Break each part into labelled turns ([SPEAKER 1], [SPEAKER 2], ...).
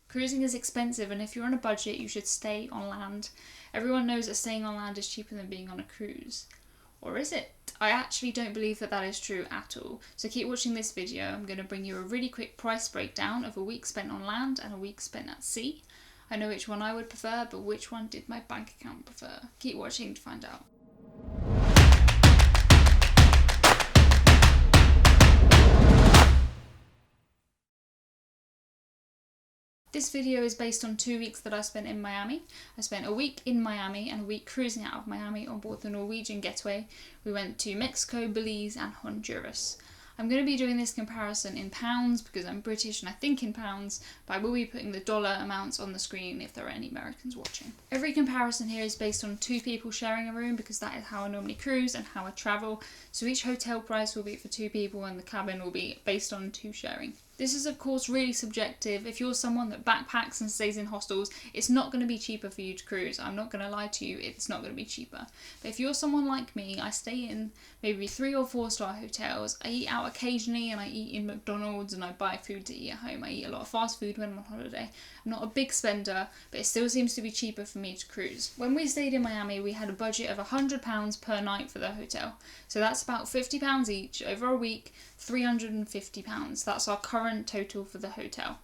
[SPEAKER 1] Cruising is expensive, and if you're on a budget, you should stay on land. Everyone knows that staying on land is cheaper than being on a cruise. Or is it? I actually don't believe that is true at all. So keep watching this video. I'm going to bring you a really quick price breakdown of a week spent on land and a week spent at sea. I know which one I would prefer, but which one did my bank account prefer? Keep watching to find out. This video is based on 2 weeks that I spent in Miami. I spent a week in Miami and a week cruising out of Miami on board the Norwegian Getaway. We went to Mexico, Belize and Honduras. I'm going to be doing this comparison in pounds because I'm British and I think in pounds, but I will be putting the dollar amounts on the screen if there are any Americans watching. Every comparison here is based on 2 people sharing a room because that is how I normally cruise and how I travel. So each hotel price will be for 2 people and the cabin will be based on 2 sharing. This is of course really subjective. If you're someone that backpacks and stays in hostels, it's not going to be cheaper for you to cruise. I'm not going to lie to you, it's not going to be cheaper. But if you're someone like me, I stay in maybe 3 or 4 star hotels. I eat out occasionally and I eat in McDonald's and I buy food to eat at home. I eat a lot of fast food when I'm on holiday. I'm not a big spender, but it still seems to be cheaper for me to cruise. When we stayed in Miami, we had a budget of £100 per night for the hotel. So that's about £50 each over a week, £350. That's our current total for the hotel.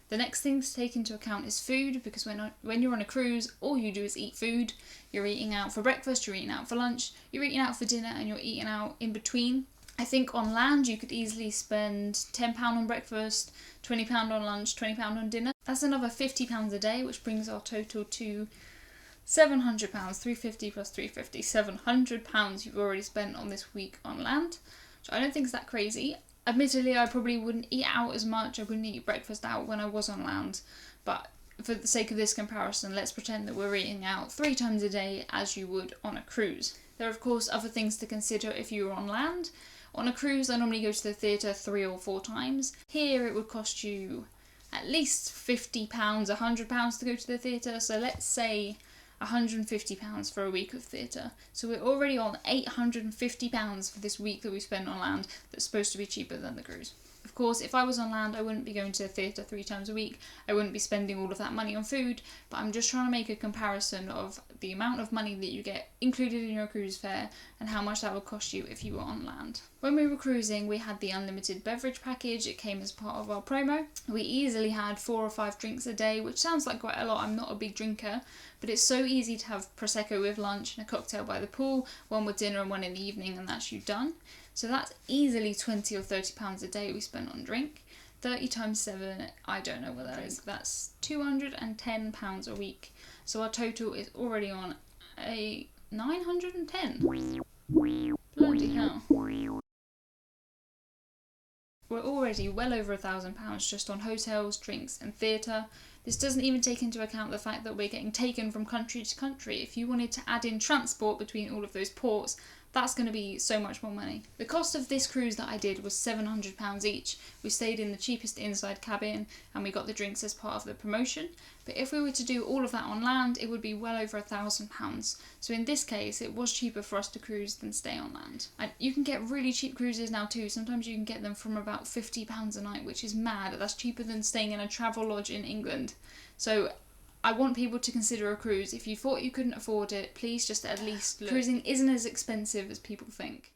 [SPEAKER 1] The next thing to take into account is food, because when you're on a cruise, all you do is eat food. You're eating out for breakfast, you're eating out for lunch, you're eating out for dinner, and you're eating out in between. I think on land you could easily spend £10 on breakfast, £20 on lunch, £20 on dinner. That's another £50 a day, which brings our total to £700, £350 plus £350, £700 you've already spent on this week on land. So I don't think it's that crazy. Admittedly, I probably wouldn't eat out as much. I wouldn't eat breakfast out when I was on land. But for the sake of this comparison, let's pretend that we're eating out 3 times a day as you would on a cruise. There are of course other things to consider if you were on land. On a cruise, I normally go to the theatre 3 or 4 times. Here it would cost you at least £50, £100 to go to the theatre. So let's say £150 for a week of theatre. So we're already on £850 for this week that we spent on land that's supposed to be cheaper than the cruise. Of course, if I was on land, I wouldn't be going to the theatre 3 times a week. I wouldn't be spending all of that money on food, but I'm just trying to make a comparison of the amount of money that you get included in your cruise fare and how much that would cost you if you were on land. When we were cruising, we had the unlimited beverage package. It came as part of our promo. We easily had 4 or 5 drinks a day, which sounds like quite a lot. I'm not a big drinker, but it's so easy to have Prosecco with lunch and a cocktail by the pool, one with dinner and one in the evening, and that's you done. So that's easily £20 or £30 a day we spent on drink. 30 times 7, I don't know what that is. That's £210 a week. So our total is already on a 910. Bloody hell. We're already well over £1,000 just on hotels, drinks and theatre. This doesn't even take into account the fact that we're getting taken from country to country. If you wanted to add in transport between all of those ports, that's going to be so much more money. The cost of this cruise that I did was £700 each. We stayed in the cheapest inside cabin and we got the drinks as part of the promotion. But if we were to do all of that on land, it would be well over £1,000. So in this case, it was cheaper for us to cruise than stay on land. And you can get really cheap cruises now too. Sometimes you can get them from about £50 a night, which is mad. That's cheaper than staying in a travel lodge in England. So I want people to consider a cruise. If you thought you couldn't afford it, please just at least look. Cruising isn't as expensive as people think.